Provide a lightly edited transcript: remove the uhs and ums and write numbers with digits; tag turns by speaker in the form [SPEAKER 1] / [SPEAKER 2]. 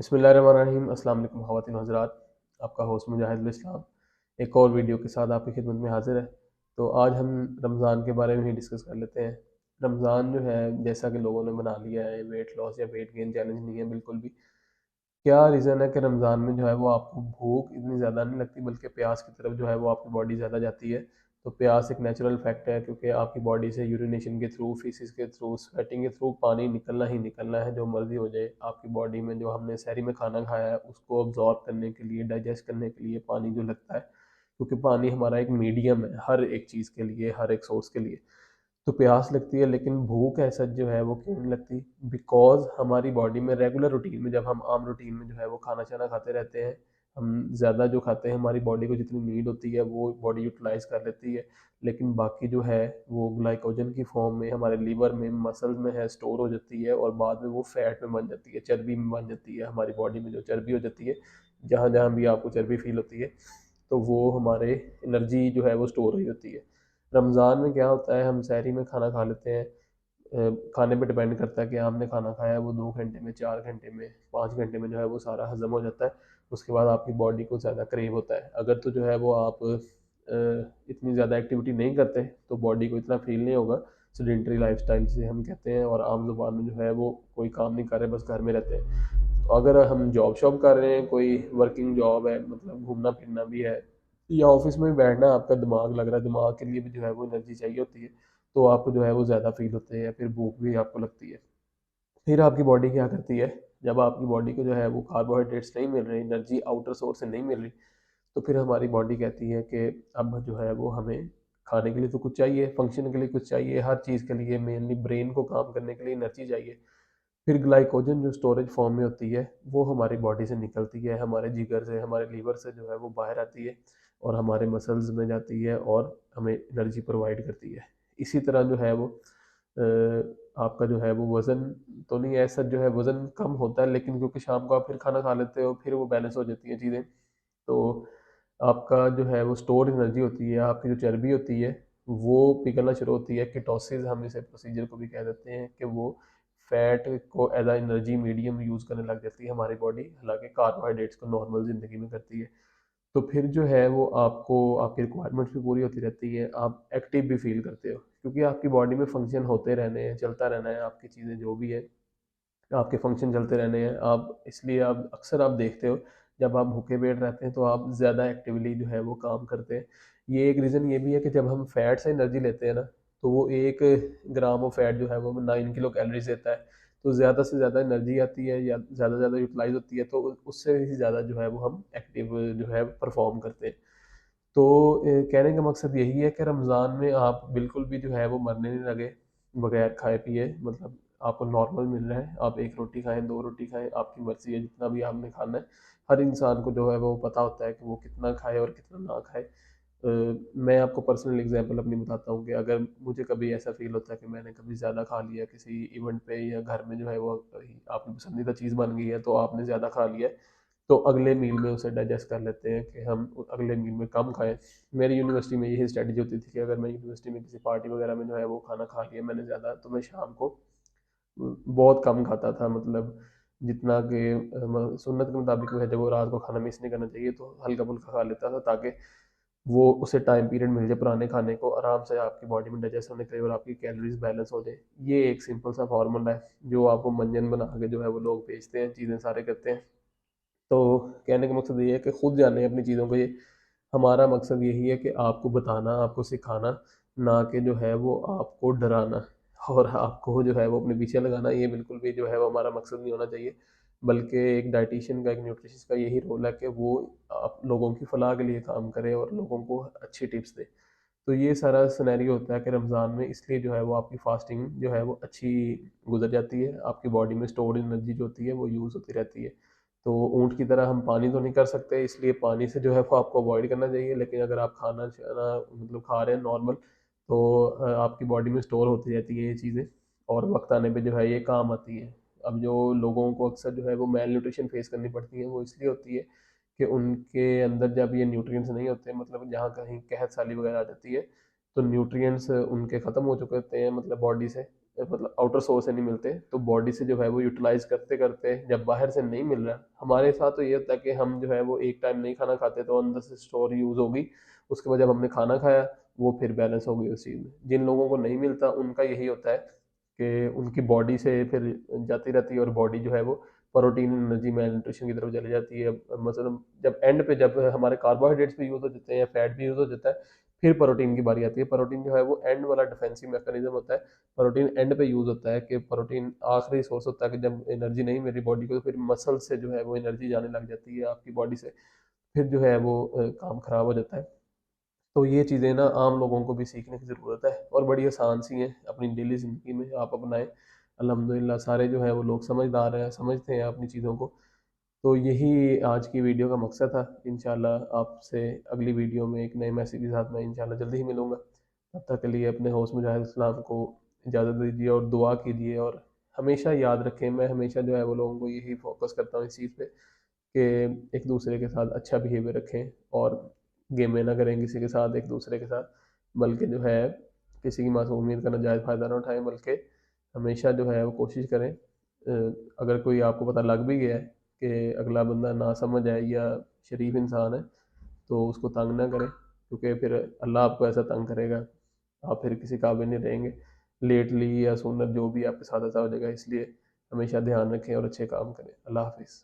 [SPEAKER 1] बिस्मिल्लाहिर्रहमानिर्रहीम। अस्सलाम वालेकुम ख़वातीन हज़रात। आपका होस्ट मुजाहिदुल इस्लाम एक और वीडियो के साथ आपकी खिदमत में हाजिर है। तो आज हम रमज़ान के बारे में ही डिस्कस कर लेते हैं। रमज़ान जो है, जैसा कि लोगों ने बना लिया है, वेट लॉस या वेट गेन चैलेंज नहीं है बिल्कुल भी। क्या रीज़न है कि रमज़ान में जो है वो आपको भूख इतनी ज़्यादा नहीं लगती, बल्कि प्यास की तरफ जो है वो आपकी बॉडी ज़्यादा जाती है। तो प्यास एक नेचुरल फैक्ट है, क्योंकि आपकी बॉडी से यूरिनेशन के थ्रू, फीसिस के थ्रू, स्वेटिंग के थ्रू पानी निकलना ही निकलना है, जो मर्ज़ी हो जाए। आपकी बॉडी में जो हमने सहरी में खाना खाया है उसको अब्जॉर्ब करने के लिए, डाइजेस्ट करने के लिए पानी जो लगता है, क्योंकि पानी हमारा एक मीडियम है हर एक चीज़ के लिए, हर एक सोर्स के लिए। तो प्यास लगती है, लेकिन भूख ऐसा जो है वो क्यों नहीं लगती? बिकॉज हमारी बॉडी में रेगुलर रूटीन में, जब हम आम रूटीन में जो है वो खाना शाना खाते रहते हैं, हम ज़्यादा जो खाते हैं, हमारी बॉडी को जितनी नीड होती है वो बॉडी यूटिलाइज कर लेती है। लेकिन बाकी जो है वो ग्लाइकोजन की फॉर्म में हमारे लीवर में, मसल्स में है, स्टोर हो जाती है, और बाद में वो फैट में बन जाती है, चर्बी में बन जाती है। हमारी बॉडी में जो चर्बी हो जाती है, जहाँ जहाँ भी आपको चर्बी फील होती है, तो वो हमारे एनर्जी जो है वो स्टोर हुई होती है। रमज़ान में क्या होता है, हम सहरी में खाना खा लेते हैं। खाने पे डिपेंड करता है कि आपने खाना खाया है वो 2 घंटे में, 4 घंटे में, 5 घंटे में जो है वो सारा हजम हो जाता है। उसके बाद आपकी बॉडी को ज़्यादा क्रेव होता है। अगर तो जो है वो आप इतनी ज़्यादा एक्टिविटी नहीं करते तो बॉडी को इतना फील नहीं होगा। सेडेंटरी लाइफस्टाइल से हम कहते हैं, और आम जुबान में जो है वो कोई काम नहीं कर रहे, बस घर में रहते हैं। तो अगर हम जॉब शॉब कर रहे हैं, कोई वर्किंग जॉब है, मतलब घूमना फिरना भी है, या ऑफिस में भी बैठना, आपका दिमाग लग रहा है, दिमाग के लिए भी जो है वो एनर्जी चाहिए होती है, तो आपको जो है वो ज़्यादा फील होते हैं, या फिर भूख भी आपको लगती है। फिर आपकी बॉडी क्या करती है, जब आपकी बॉडी को जो है वो कार्बोहाइड्रेट्स नहीं मिल रही, एनर्जी आउटर सोर्स से नहीं मिल रही, तो फिर हमारी बॉडी कहती है कि अब जो है वो हमें खाने के लिए तो कुछ चाहिए, फंक्शन के लिए कुछ चाहिए, हर चीज़ के लिए, मेनली ब्रेन को काम करने के लिए एनर्जी चाहिए। फिर ग्लाइकोजन जो स्टोरेज फॉर्म में होती है, वो हमारी बॉडी से निकलती है, हमारे जिगर से, हमारे लीवर से जो है वो बाहर आती है, और हमारे मसल्स में जाती है, और हमें एनर्जी प्रोवाइड करती है। इसी तरह जो है वो आपका जो है वो वज़न तो नहीं, ऐसा जो है वज़न कम होता है, लेकिन क्योंकि शाम को आप फिर खाना खा लेते हो, फिर वो बैलेंस हो जाती हैं चीज़ें। तो आपका जो है वो स्टोर एनर्जी होती है, आपकी जो चर्बी होती है वो पिघलना शुरू होती है। कीटोसिस हम इसे प्रोसीजर को भी कह देते हैं, कि वो फैट को एज आ एनर्जी मीडियम यूज़ करने लग जाती है हमारी बॉडी, हालांकि कार्बोहाइड्रेट्स को नॉर्मल ज़िंदगी में करती है। तो फिर जो है वो आपको, आपकी रिक्वायरमेंट्स भी पूरी होती रहती है, आप एक्टिव भी फील करते हो, क्योंकि आपकी बॉडी में फंक्शन होते रहने हैं, चलता रहना है, आपकी चीज़ें जो भी है, आपके फंक्शन चलते रहने हैं। आप इसलिए आप अक्सर आप देखते हो, जब आप भूखे पेट रहते हैं तो आप ज़्यादा एक्टिवली जो है वो काम करते हैं। ये एक रीज़न ये भी है कि जब हम फैट से एनर्जी लेते हैं ना, तो वो 1 ग्राम ऑफ फैट जो है वो 9 किलो कैलोरीज देता है। तो ज़्यादा से ज़्यादा एनर्जी आती है, या ज़्यादा से ज़्यादा यूटिलाइज होती है, तो उससे भी ज़्यादा जो है वो हम एक्टिव जो है परफॉर्म करते हैं। तो कहने का मकसद यही है कि रमज़ान में आप बिल्कुल भी जो है वो मरने नहीं लगे बगैर खाए पिए। मतलब आपको नॉर्मल मिल रहा है, आप 1 रोटी खाएं, 2 रोटी खाएं, आपकी मर्ज़ी है जितना भी आपने खाना है। हर इंसान को जो है वो पता होता है कि वो कितना खाए और कितना ना खाए। मैं आपको पर्सनल एग्जांपल अपनी बताता हूँ, कि अगर मुझे कभी ऐसा फील होता है कि मैंने कभी ज़्यादा खा लिया किसी इवेंट पे, या घर में जो है वो आपकी पसंदीदा चीज़ बन गई है, तो आपने ज़्यादा खा लिया है, तो अगले मील में उसे डाइजेस्ट कर लेते हैं कि हम अगले मील में कम खाएं। मेरी यूनिवर्सिटी में यही स्ट्रेटजी होती थी, कि अगर मैं यूनिवर्सिटी में किसी पार्टी वगैरह में जो है वो खाना खा लिया मैंने ज़्यादा, तो मैं शाम को बहुत कम खाता था। मतलब जितना कि सुन्नत के मुताबिक जो है, जब वो रात को खाना मिस नहीं करना चाहिए, तो हल्का फुल्का खा लेता था, ताकि वो उसे टाइम पीरियड मिल जाए पुराने खाने को, आराम से आपकी बॉडी में डाइजेस्ट होने के लिए, और आपकी कैलोरीज बैलेंस हो जाए। ये एक सिंपल सा फार्मूला है, जो आपको मंजन बना के जो है वो लोग बेचते हैं, चीज़ें सारे करते हैं। तो कहने का मकसद ये है कि खुद जाने अपनी चीज़ों को। ये हमारा मकसद यही है कि आपको बताना, आपको सिखाना, ना कि जो है वो आपको डराना और आपको जो है वो अपने पीछे लगाना। ये बिल्कुल भी जो है वो हमारा मकसद नहीं होना चाहिए। बल्कि एक डाइटिशियन का, एक न्यूट्रिशनिस्ट का यही रोल है कि वो आप लोगों की फलाह के लिए काम करे, और लोगों को अच्छी टिप्स दे। तो ये सारा सिनेरियो होता है कि रमज़ान में इसलिए जो है वो आपकी फास्टिंग जो है वो अच्छी गुजर जाती है, आपकी बॉडी में स्टोर्ड एनर्जी जो होती है वो यूज़ होती रहती है। तो ऊँट की तरह हम पानी तो नहीं कर सकते, इसलिए पानी से जो है वो आपको अवॉइड करना चाहिए। लेकिन अगर आप खाना शाना मतलब खा रहे हैं नॉर्मल, तो आपकी बॉडी में स्टोर होती रहती है ये चीज़ें, और वक्त आने पे जो है ये काम आती है। अब जो लोगों को अक्सर जो है वो मेल न्यूट्रिशन फेस करनी पड़ती है, वो इसलिए होती है कि उनके अंदर जब ये न्यूट्रिएंट्स नहीं होते, मतलब जहाँ कहीं कहत साली वगैरह आ जाती है, तो न्यूट्रिएंट्स उनके ख़त्म हो चुके होते हैं, मतलब बॉडी से। मतलब आउटर सोर्स से नहीं मिलते, तो बॉडी से जो है वो यूटिलाइज करते करते जब बाहर से नहीं मिल रहा, हमारे साथ तो ये होता है कि हम जो है वो एक टाइम नहीं खाना खाते तो अंदर से स्टोर यूज़ होगी, उसके बाद जब हमने खाना खाया वो फिर बैलेंस हो गई उस चीज़ में। जिन लोगों को नहीं मिलता उनका यही होता है कि उनकी बॉडी से फिर जाती रहती है और बॉडी जो है वो प्रोटीन एनर्जी में न्यूट्रिशन की तरफ चली जाती है। मतलब जब एंड पे जब हमारे कार्बोहाइड्रेट्स भी यूज़ हो जाते हैं या फैट भी यूज़ हो जाता है, फिर प्रोटीन की बारी आती है। प्रोटीन जो है वो एंड वाला डिफेंसिव मैकेनिज्म होता है, प्रोटीन एंड पे यूज़ होता है कि प्रोटीन आखिरी सोर्स होता है कि जब एनर्जी नहीं मेरी बॉडी को तो फिर मसल से जो है वो एनर्जी जाने लग जाती है आपकी बॉडी से, फिर जो है वो काम खराब हो जाता है। तो ये चीज़ें ना आम लोगों को भी सीखने की ज़रूरत है और बड़ी आसान सी हैं, अपनी डेली ज़िंदगी में आप अपनाएं। अल्हम्दुलिल्लाह सारे जो है वो लोग समझदार हैं, समझते हैं अपनी चीज़ों को। तो यही आज की वीडियो का मकसद था। इंशाल्लाह आपसे अगली वीडियो में एक नए मैसेज के साथ मैं इंशाल्लाह जल्दी ही मिलूँगा। तब तक के लिए अपने होस्ट मुजाहिद इस्लाम को इजाज़त दीजिए और दुआ कीजिए, और हमेशा याद रखें, मैं हमेशा जो है वो लोगों को यही फोकस करता हूँ इस चीज़ पे कि एक दूसरे के साथ अच्छा बिहेवियर रखें और गेमें ना करें किसी के साथ एक दूसरे के साथ, बल्कि जो है किसी की मासूमियत का नाजायज़ फ़ायदा ना उठाएं, बल्कि हमेशा जो है वो कोशिश करें। अगर कोई आपको पता लग भी गया है कि अगला बंदा ना समझ है या शरीफ इंसान है, तो उसको तंग ना करें, क्योंकि फिर अल्लाह आपको ऐसा तंग करेगा आप फिर किसी काबिल नहीं रहेंगे। लेटली या सुनर जो भी आपके साथ ऐसा हो जाएगा, इसलिए हमेशा ध्यान रखें और अच्छे काम करें। अल्लाह हाफिज़।